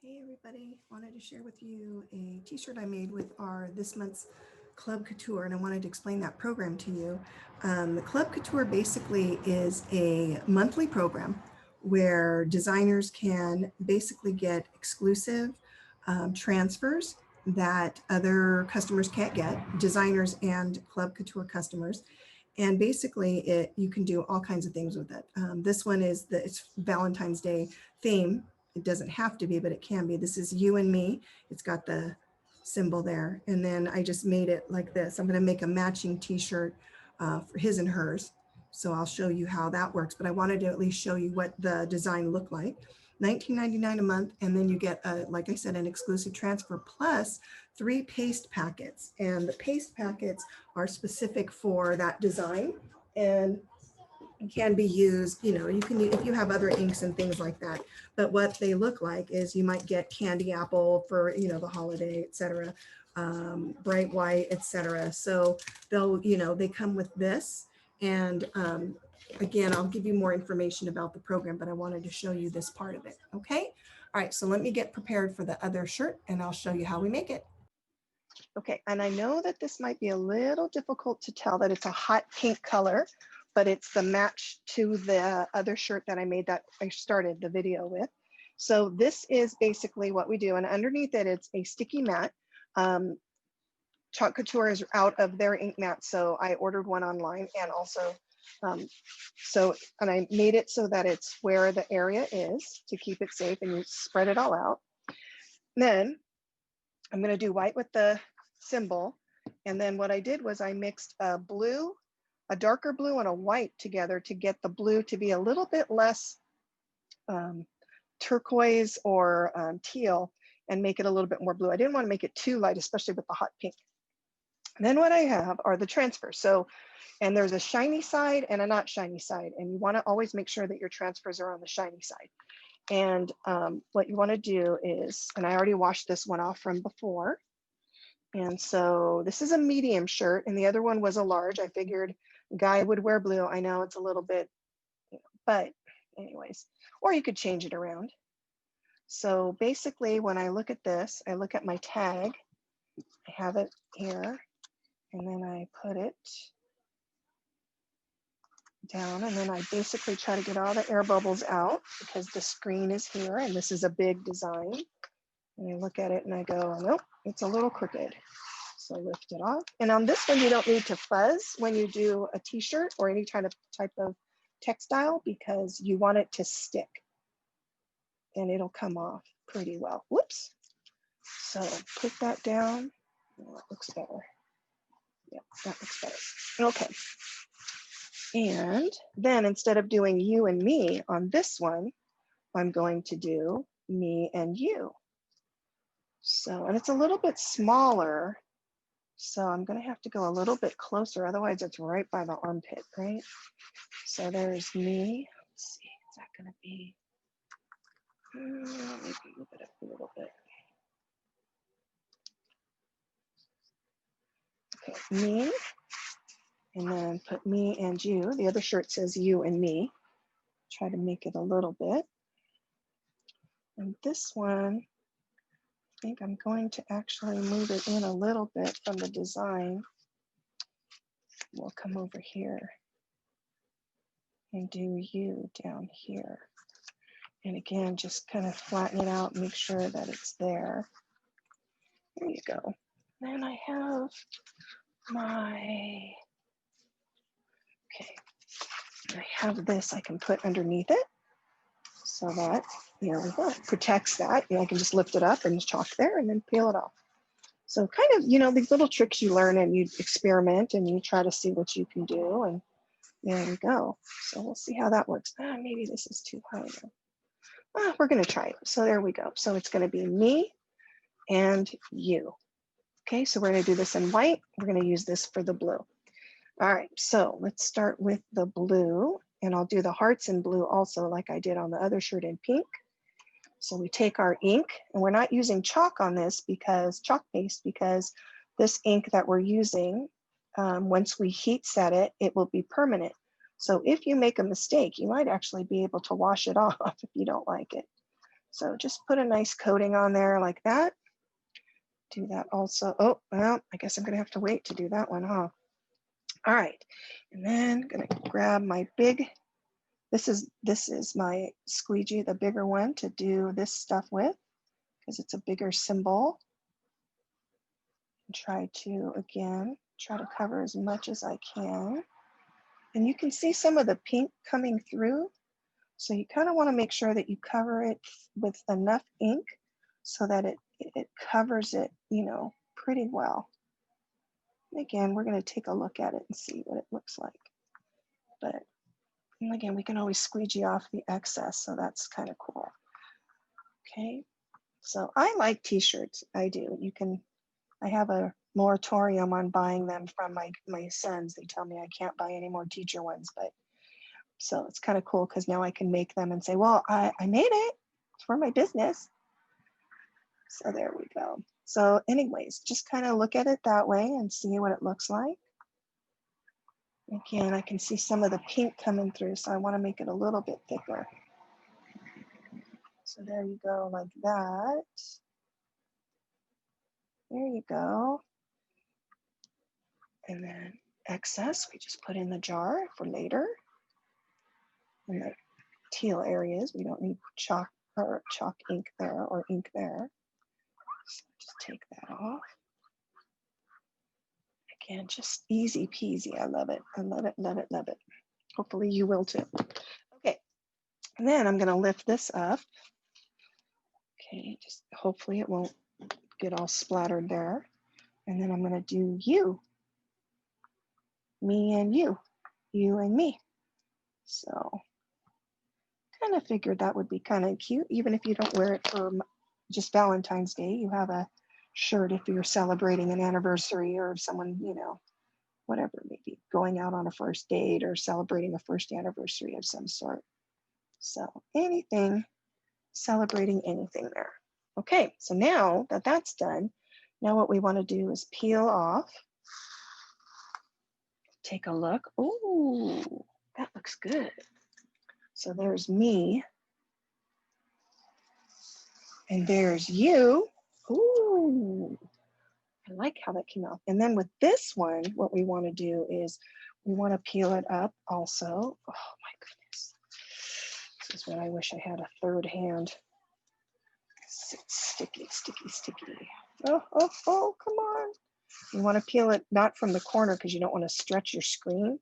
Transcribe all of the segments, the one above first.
Hey everybody, wanted to share with you a t-shirt I made with our this month's Club Couture, and I wanted to explain that program to you. The Club Couture basically is a monthly program where designers can basically get exclusive transfers that other customers can't get, designers and Club Couture customers. And basically you can do all kinds of things with it. This one is it's Valentine's Day theme. It doesn't have to be, but it can be. This is you and me. It's got the symbol there. And then I just made it like this. I'm going to make a matching t-shirt for his and hers. So I'll show you how that works. But I wanted to at least show you what the design looked like. $19.99 a month. And then you get, like I said, an exclusive transfer plus 3 paste packets. And the paste packets are specific for that design. And can be used, you know, you can, if you have other inks and things like that, but what they look like is you might get candy apple for, you know, the holiday, etc., bright white, etc. So they'll, you know, they come with this. And again, I'll give you more information about the program, but I wanted to show you this part of it. Okay. All right. So let me get prepared for the other shirt and I'll show you how we make it. Okay. And I know that this might be a little difficult to tell that it's a hot pink color, but it's the match to the other shirt that I made that I started the video with. So this is basically what we do. And underneath it, it's a sticky mat. Chalk Couture is out of their ink mat. So I ordered one online and also, and I made it so that it's where the area is to keep it safe, and you spread it all out. Then I'm gonna do white with the symbol. And then what I did was I mixed a blue, a darker blue and a white together to get the blue to be a little bit less turquoise or teal and make it a little bit more blue. I didn't want to make it too light, especially with the hot pink. And then what I have are the transfers. So, and there's a shiny side and a not shiny side. And you want to always make sure that your transfers are on the shiny side. And what you want to do is, and I already washed this one off from before. And so this is a medium shirt and the other one was a large. I figured guy would wear blue. I know it's a little bit, you know, but anyways, or you could change it around. So basically when I look at this, I look at my tag, I have it here, and then I put it down, and then I basically try to get all the air bubbles out because the screen is here and this is a big design. And I look at it and I go, nope, it's a little crooked. So lift it off. And on this one, you don't need to fuzz when you do a t-shirt or any kind of type of textile because you want it to stick and it'll come off pretty well. Whoops. So put that down. Oh, that looks better. Yeah, that looks better. Okay. And then instead of doing you and me on this one, I'm going to do me and you. So, and it's a little bit smaller. So I'm going to have to go a little bit closer. Otherwise it's right by the armpit, right? So there's me. Let's see, is that going to be, maybe move it up a little bit. Okay, me, and then put me and you. The other shirt says you and me. Try to make it a little bit. And this one, I think I'm going to actually move it in a little bit from the design. We'll come over here and do you down here. And again, just kind of flatten it out, make sure that it's there. There you go. Then I have my, okay, I have this I can put underneath it so that, there we go, it protects that. And I can just lift it up and chalk there and then peel it off. So kind of, you know, these little tricks you learn and you experiment and you try to see what you can do. And there we go. So we'll see how that works. Maybe this is too high now. We're going to try it. So there we go. So it's going to be me and you. Okay, so we're going to do this in white. We're going to use this for the blue. All right, so let's start with the blue, and I'll do the hearts in blue also like I did on the other shirt in pink. So we take our ink, and we're not using chalk on this because chalk paste, because this ink that we're using, once we heat set it, it will be permanent. So if you make a mistake, you might actually be able to wash it off if you don't like it. So just put a nice coating on there like that. Do that also. Oh, well, I guess I'm gonna have to wait to do that one, huh? All right, and then I'm gonna grab my big, this is my squeegee, the bigger one to do this stuff with, because it's a bigger symbol. And try to, again, try to cover as much as I can. And you can see some of the pink coming through. So you kind of want to make sure that you cover it with enough ink so that it covers it, you know, pretty well. And again, we're going to take a look at it and see what it looks like. But and again, we can always squeegee off the excess, so that's kind of cool. Okay, so I like t-shirts. I do. You can, I have a moratorium on buying them from my sons. They tell me I can't buy any more teacher ones, but so it's kind of cool because now I can make them and say, well, I made it for my business. So there we go. So anyways, just kind of look at it that way and see what it looks like. Again, I can see some of the pink coming through, so I want to make it a little bit thicker. So there you go, like that. There you go. And then excess, we just put in the jar for later. And the teal areas, we don't need chalk or chalk ink there or ink there. So just take that off. Again, just easy peasy. I love it. I love it, love it, love it. Hopefully you will too. Okay, and then I'm gonna lift this up. Okay, just hopefully it won't get all splattered there. And then I'm gonna do you. Me and you and me. So kind of figured that would be kind of cute, even if you don't wear it for just Valentine's Day. You have a shirt if you're celebrating an anniversary or someone, you know, whatever, maybe going out on a first date or celebrating a first anniversary of some sort. So anything, celebrating anything there. Okay, so now that that's done, now what we want to do is peel off. Take a look. Oh, that looks good. So there's me. And there's you. Ooh, I like how that came out. And then with this one, what we want to do is we want to peel it up also. Oh my goodness. This is what I wish I had a third hand. It's sticky, sticky, sticky. Oh, oh, oh, come on. You want to peel it not from the corner because you don't want to stretch your screen.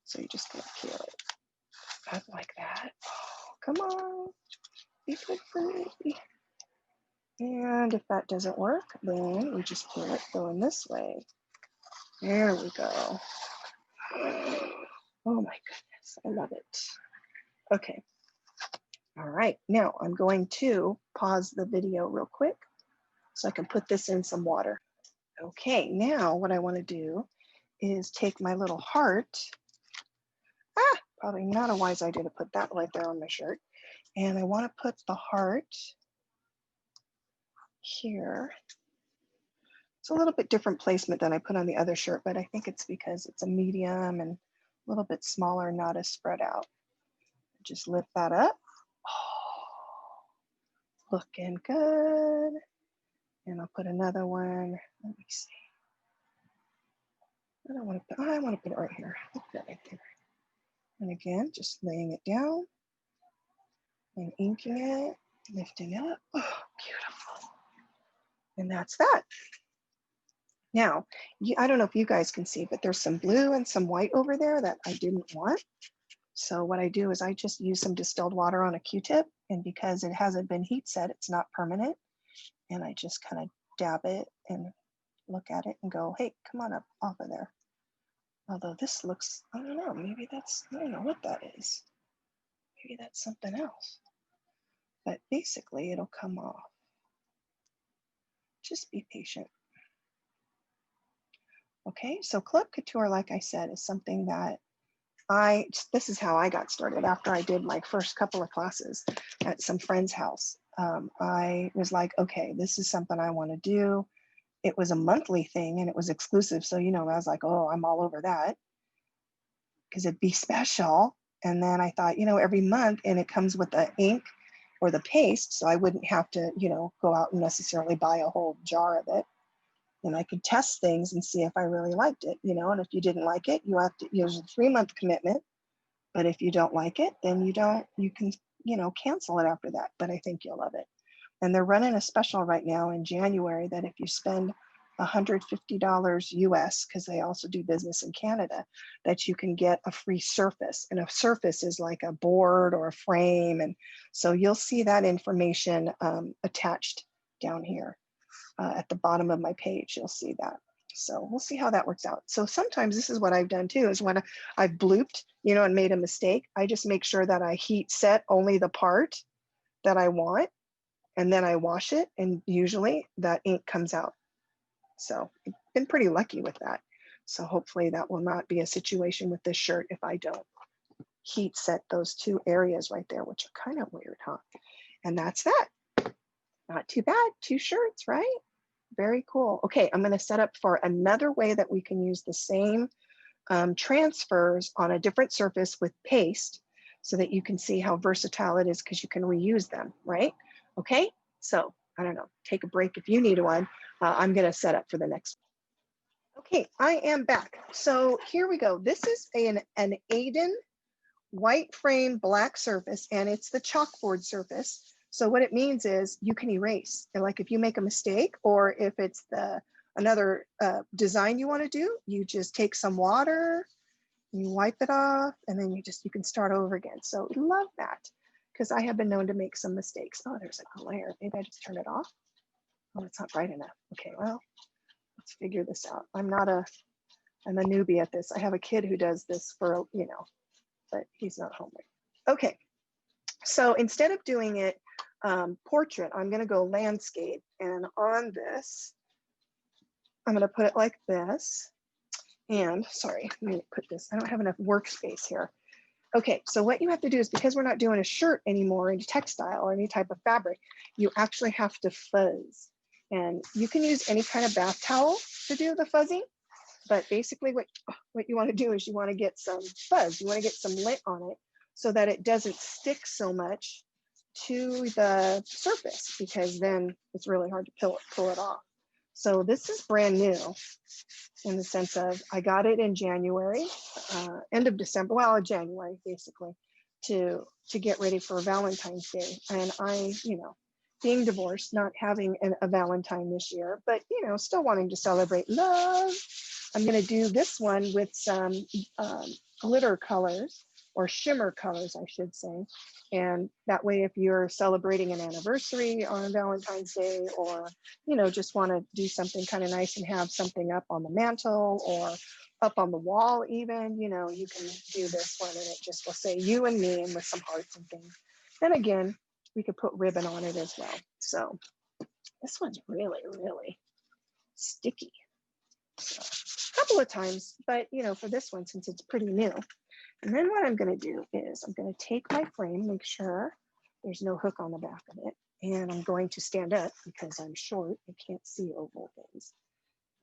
So you're just going to peel it up like that. Oh, come on. Be good for me. And if that doesn't work, then we just peel it going this way. There we go. Oh my goodness, I love it. Okay. All right, now I'm going to pause the video real quick so I can put this in some water. Okay, now what I want to do is take my little heart. Probably not a wise idea to put that right there on my shirt. And I want to put the heart here. It's a little bit different placement than I put on the other shirt, but I think it's because it's a medium and a little bit smaller, not as spread out. Just lift that up. Oh, looking good. And I'll put another one. Let me see. I want to put it right here. Put that right there. And again, just laying it down and inking it, lifting it up. Oh, beautiful. And that's that. Now, I don't know if you guys can see, but there's some blue and some white over there that I didn't want. So what I do is I just use some distilled water on a Q-tip, and because it hasn't been heat set, it's not permanent. And I just kind of dab it and look at it and go, hey, come on up off of there. Although this looks, I don't know, maybe that's, I don't know what that is. Maybe that's something else. But basically it'll come off. Just be patient. Okay, so Club Couture, like I said, is something that this is how I got started after I did my first couple of classes at some friend's house. I was like, okay, this is something I want to do. It was a monthly thing and it was exclusive. So, you know, I was like, oh, I'm all over that because it'd be special. And then I thought, you know, every month, and it comes with the ink or the paste, so I wouldn't have to, you know, go out and necessarily buy a whole jar of it. And I could test things and see if I really liked it, you know, and if you didn't like it, you have to use a 3-month commitment. But if you don't like it, then you can, you know, cancel it after that. But I think you'll love it. And they're running a special right now in January that if you spend $150 US, because they also do business in Canada, that you can get a free surface. And a surface is like a board or a frame. And so you'll see that information attached down here at the bottom of my page. You'll see that. So we'll see how that works out. So sometimes this is what I've done too, is when I've blooped, you know, and made a mistake, I just make sure that I heat set only the part that I want, and then I wash it, and usually that ink comes out. So I've been pretty lucky with that. So hopefully that will not be a situation with this shirt if I don't heat set those 2 areas right there, which are kind of weird, huh? And that's that. Not too bad, 2 shirts, right? Very cool. Okay, I'm going to set up for another way that we can use the same transfers on a different surface with paste so that you can see how versatile it is, because you can reuse them, right? Okay, so I don't know, take a break if you need one. I'm going to set up for the next one. Okay, I am back. So here we go. This is an Aden white frame black surface, and it's the chalkboard surface. So what it means is you can erase. And like if you make a mistake, or if it's another design you want to do, you just take some water, you wipe it off, and then you can start over again. So love that, because I have been known to make some mistakes. Oh, there's a glare. Maybe I just turn it off. Oh, it's not bright enough. Okay, well, let's figure this out. I'm a newbie at this. I have a kid who does this for, you know, but he's not home right. Okay, so instead of doing it portrait, I'm going to go landscape, and on this I'm going to put it like this. And sorry, let me put this, I don't have enough workspace here. Okay, so what you have to do is, because we're not doing a shirt anymore in textile or any type of fabric, you actually have to fuzz. And you can use any kind of bath towel to do the fuzzing, but basically what you want to do is you want to get some fuzz, you want to get some lint on it so that it doesn't stick so much to the surface, because then it's really hard to pull it off. So this is brand new in the sense of I got it in January, end of December, well, January basically, to get ready for Valentine's Day. And I, you know, being divorced, not having a Valentine this year, but, you know, still wanting to celebrate love, I'm going to do this one with some glitter colors, or shimmer colors, I should say. And that way, if you're celebrating an anniversary on Valentine's Day, or, you know, just want to do something kind of nice and have something up on the mantle or up on the wall even, you know, you can do this one and it just will say you and me, and with some hearts and things. Then again, we could put ribbon on it as well. So this one's really, really sticky. So, a couple of times, but, you know, for this one, since it's pretty new. And then what I'm going to do is I'm going to take my frame, make sure there's no hook on the back of it. And I'm going to stand up because I'm short. I can't see oval things.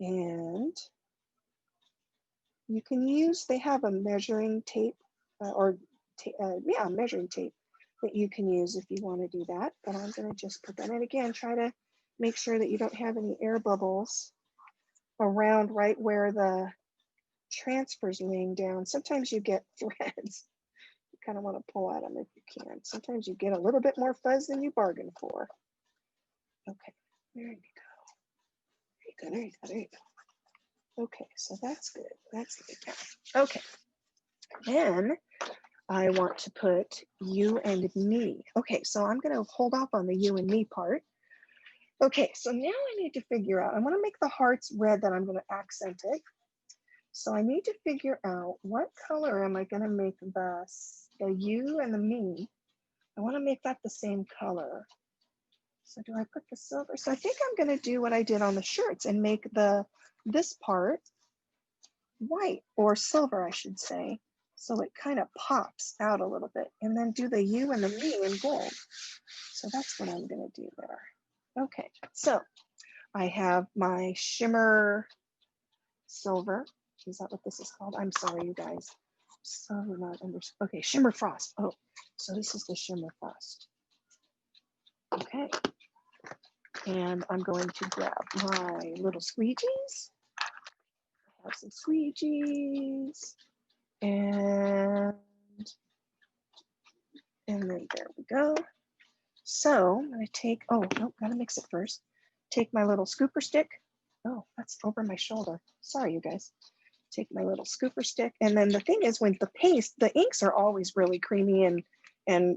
And you can use, they have a measuring tape measuring tape that you can use if you want to do that. But I'm going to just put that in again, try to make sure that you don't have any air bubbles around right where the transfer's laying down. Sometimes you get threads. You kind of want to pull at them if you can. Sometimes you get a little bit more fuzz than you bargained for. Okay, there you go. There you go. There you go. Okay, so that's good. That's good. Okay, then I want to put you and me. Okay, so I'm going to hold off on the you and me part. Okay, so now I need to figure out, I want to make the hearts red, that I'm going to accent it. So I need to figure out what color am I going to make the you and the me. I want to make that the same color. So do I put the silver? So I think I'm going to do what I did on the shirts and make this part white, or silver, I should say. So it kind of pops out a little bit, and then do the you and the me in gold. So that's what I'm going to do there. Okay, so I have my shimmer silver. Is that what this is called? I'm sorry, you guys. So not under. Okay, shimmer frost. Oh, so this is the shimmer frost. Okay. And I'm going to grab my little squeegees. I have some squeegees. And then there we go. So I'm going to take, oh, nope, gotta mix it first. Take my little scooper stick. Oh, that's over my shoulder. Sorry, you guys. Take my little scooper stick. And then the thing is, when the paste, the inks are always really creamy and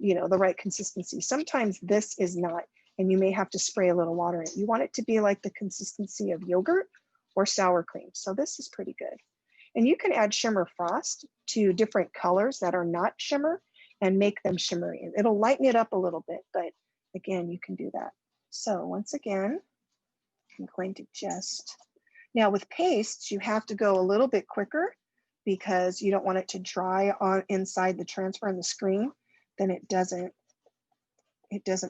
you know, the right consistency. Sometimes this is not, and you may have to spray a little water in it. You want it to be like the consistency of yogurt or sour cream. So this is pretty good. And you can add shimmer frost to different colors that are not shimmer and make them shimmery. It'll lighten it up a little bit, but again, you can do that. So once again, I'm going to just, now with pastes, you have to go a little bit quicker because you don't want it to dry on inside the transfer on the screen. Then it doesn't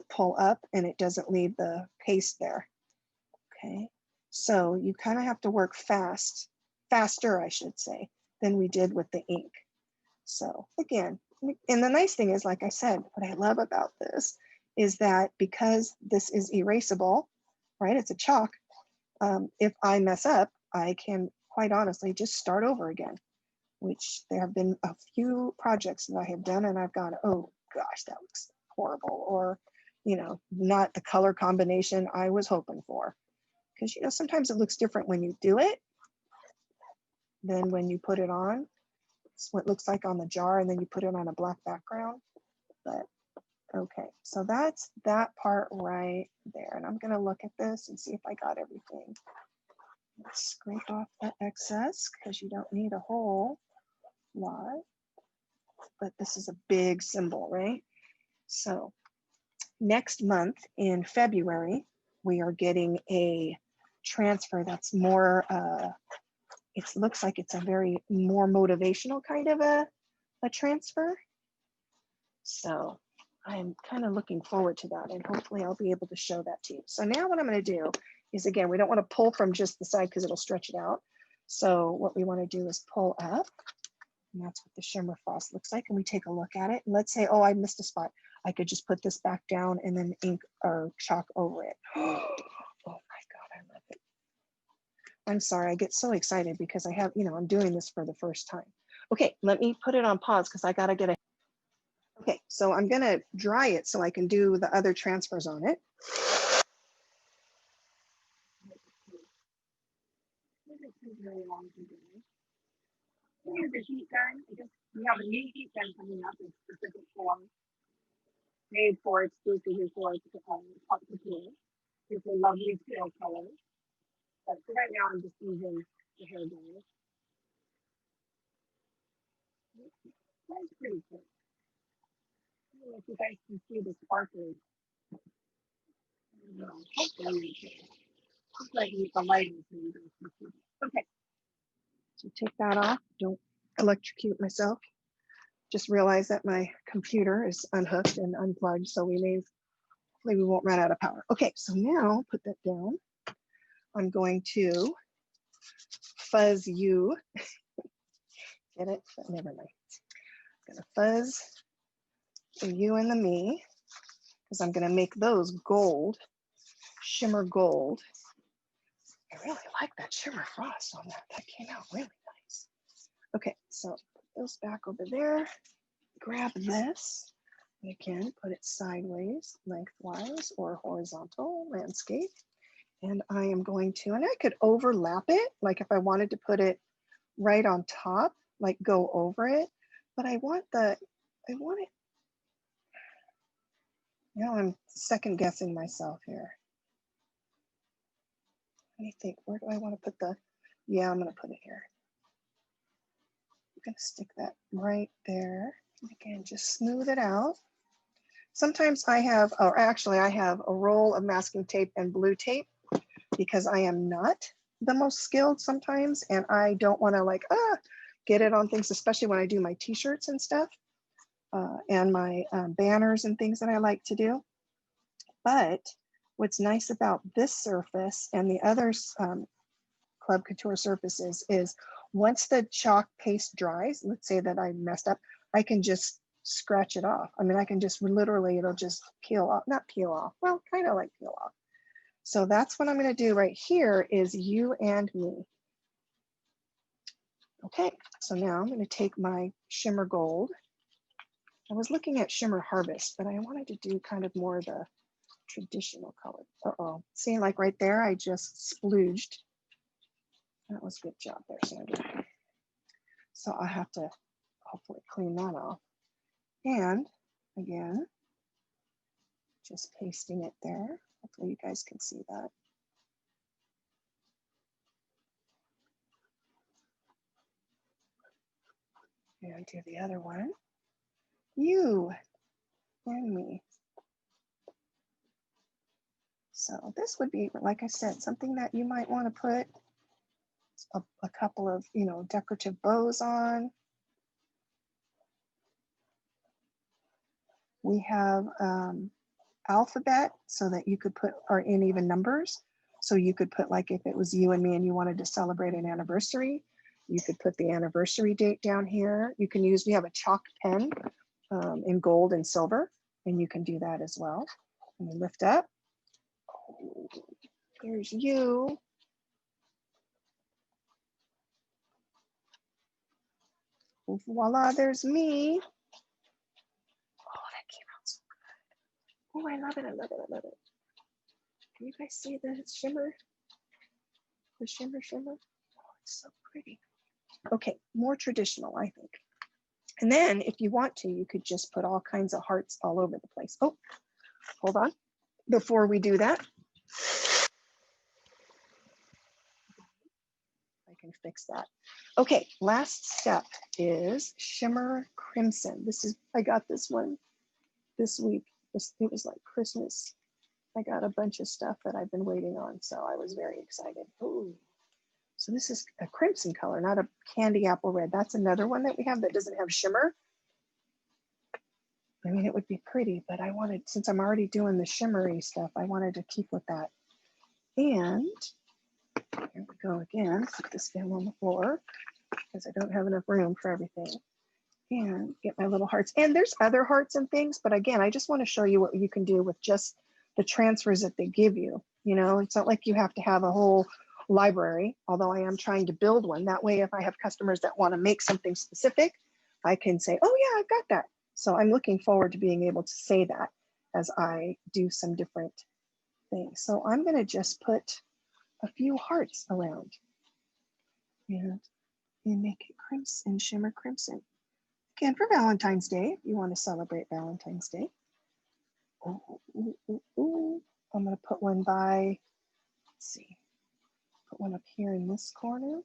pull up and it doesn't leave the paste there. Okay, so you kind of have to work faster, I should say, than we did with the ink. So again, and the nice thing is, like I said, what I love about this is that because this is erasable, right? It's a chalk. If I mess up, I can quite honestly just start over again, which there have been a few projects that I have done and I've gone, oh gosh, that looks horrible. Or, you know, not the color combination I was hoping for. Because, you know, sometimes it looks different when you do it than when you put it on. It's what it looks like on the jar and then you put it on a black background. But okay, so that's that part right there. And I'm gonna look at this and see if I got everything. Let's scrape off the excess because you don't need a whole lot. But this is a big symbol, right? So next month in February, we are getting a transfer that's more, it looks like it's a very more motivational kind of a transfer. So I'm kind of looking forward to that and hopefully I'll be able to show that to you. So now what I'm going to do is, again, we don't want to pull from just the side because it'll stretch it out. So what we want to do is pull up, and that's what the shimmer frost looks like. And we take a look at it. And let's say, oh, I missed a spot. I could just put this back down and then ink or chalk over it. Oh my God, I love it. I'm sorry, I get so excited because I have, you know, I'm doing this for the first time. Okay, let me put it on pause because I got to get a. Okay, so I'm gonna dry it so I can do the other transfers on it. Here's the heat gun. We have a new heat gun coming up in specific form, made for exclusively for Couture. It's a lovely pale color. But for right now, I'm just using the hair dryer. That's pretty cool. I don't know if you guys can see the sparkles. Hopefully you can. Looks like the lighting. Okay. So take that off. Don't electrocute myself. Just realize that my computer is unhooked and unplugged, so hopefully we won't run out of power. Okay, so now put that down. I'm going to fuzz you. Get it? But never mind. I'm gonna fuzz the you and the me because I'm gonna make those gold, shimmer gold. I really like that shimmer frost on that. That came out really nice. Okay, so put those back over there. Grab this. And again, put it sideways, lengthwise, or horizontal landscape. And I am going to, and I could overlap it, like if I wanted to put it right on top, like go over it, but I want it, now I'm second guessing myself here. Let me think, where do I want to put yeah, I'm gonna put it here. I'm gonna stick that right there. And again, just smooth it out. Sometimes I have a roll of masking tape and blue tape because I am not the most skilled sometimes and I don't want to get it on things, especially when I do my t-shirts and stuff and my banners and things that I like to do. But what's nice about this surface and the other Club Couture surfaces is once the chalk paste dries, let's say that I messed up, I can just scratch it off. I mean, I can just literally, it'll just peel off, not peel off, well, kind of like peel off. So that's what I'm going to do right here is you and me. Okay, so now I'm going to take my shimmer gold. I was looking at Shimmer Harvest, but I wanted to do kind of more of the traditional color. Uh-oh, see, like right there, I just splooged. That was a good job there, Sandra. So I have to hopefully clean that off. And again, just pasting it there. Hopefully you guys can see that. And do the other one. You and me. So this would be, like I said, something that you might want to put a couple of, you know, decorative bows on. We have alphabet so that you could put, or in even numbers. So you could put, like, if it was you and me and you wanted to celebrate an anniversary, you could put the anniversary date down here. You can use, we have a chalk pen in gold and silver, and you can do that as well. And we lift up. Oh, there's you. Voila, there's me. Oh, that came out so good. Oh, I love it, I love it, I love it. Can you guys see the shimmer? The shimmer, shimmer? Oh, it's so pretty. Okay, more traditional, I think. And then if you want to, you could just put all kinds of hearts all over the place. Oh, hold on. Before we do that, I can fix that. Okay, last step is Shimmer Crimson. This is, I got this one this week. It was like Christmas. I got a bunch of stuff that I've been waiting on, so I was very excited. Ooh. So this is a crimson color, not a candy apple red. That's another one that we have that doesn't have shimmer. I mean, it would be pretty, but I wanted, since I'm already doing the shimmery stuff, I wanted to keep with that. And here we go again, put this down on the floor because I don't have enough room for everything. And get my little hearts. And there's other hearts and things, but again, I just want to show you what you can do with just the transfers that they give you. You know, it's not like you have to have a whole library, although I am trying to build one. That way, if I have customers that want to make something specific, I can say, oh yeah, I've got that. So I'm looking forward to being able to say that as I do some different things. So I'm going to just put a few hearts around and make it crimson, shimmer crimson. Again, for Valentine's Day, if you want to celebrate Valentine's Day. Ooh, ooh, ooh, ooh. I'm going to put one by, let's see, put one up here in this corner.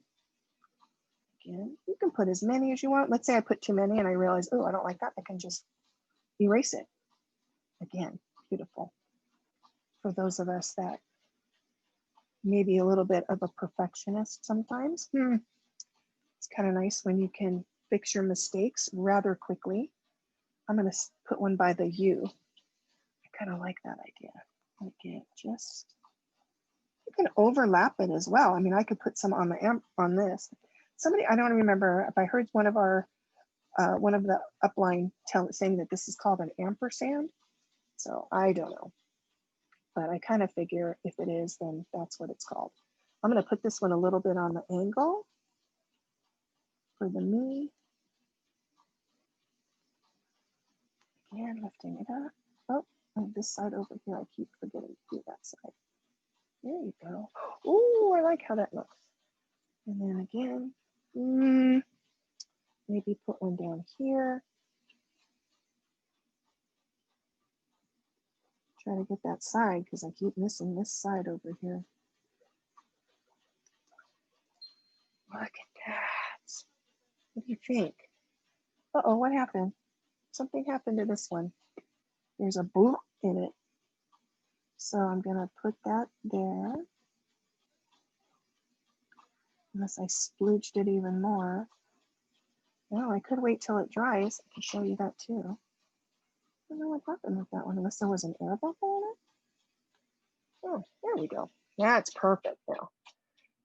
Again, you can put as many as you want. Let's say I put too many and I realize, oh, I don't like that. I can just erase it. Again, beautiful. For those of us that may be a little bit of a perfectionist sometimes, it's kind of nice when you can fix your mistakes rather quickly. I'm going to put one by the U. I kind of like that idea. Again, just, you can overlap it as well. I mean, I could put some on the on this. Somebody, I don't remember if I heard one of the upline saying that this is called an ampersand. So I don't know, but I kind of figure if it is, then that's what it's called. I'm going to put this one a little bit on the angle for the me. Again, lifting it up. Oh, and this side over here, I keep forgetting to do that side. There you go. Oh, I like how that looks. And then again, maybe put one down here. Try to get that side because I keep missing this side over here. Look at that. What do you think? Uh-oh, what happened? Something happened to this one. There's a boop in it. So I'm gonna put that there. Unless I splooged it even more. Well, I could wait till it dries. I can show you that too. I don't know what happened with that one, unless there was an air bubble in it. Oh, there we go. That's perfect now.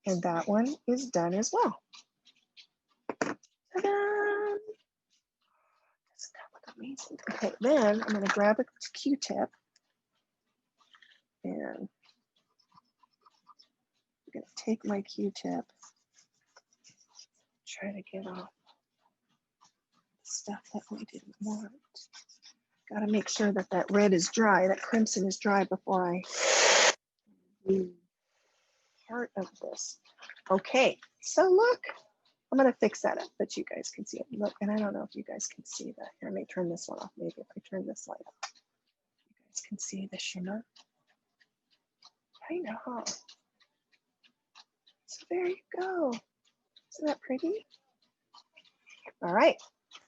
And that one is done as well. Ta-da! Doesn't that look Amazing. Okay, then I'm going to grab a Q-tip and I'm going to take my Q-tip, try to get off stuff that we didn't want. Got to make sure that that red is dry, that crimson is dry before I do part of this. Okay, so look, I'm going to fix that up, but you guys can see it. Look, and I don't know if you guys can see that. Here, I may turn this one off. Maybe if I turn this light up, you guys can see the shimmer. I know. So there you go. Isn't that pretty? All right.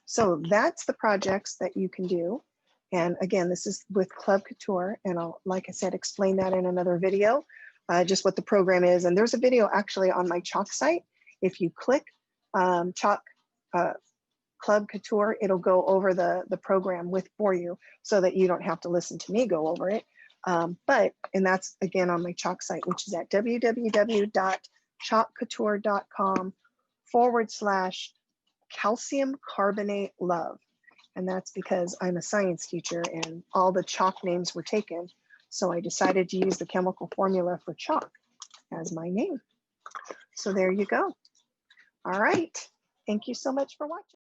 So that's the projects that you can do. And again, this is with Club Couture. And I'll, like I said, explain that in another video, just what the program is. And there's a video actually on my Chalk site. If you click Chalk Club Couture, it'll go over the program for you so that you don't have to listen to me go over it. And that's again on my Chalk site, which is at www.chalkcouture.com/calcium carbonate love. And that's because I'm a science teacher and all the chalk names were taken. So I decided to use the chemical formula for chalk as my name. So there you go. All right. Thank you so much for watching.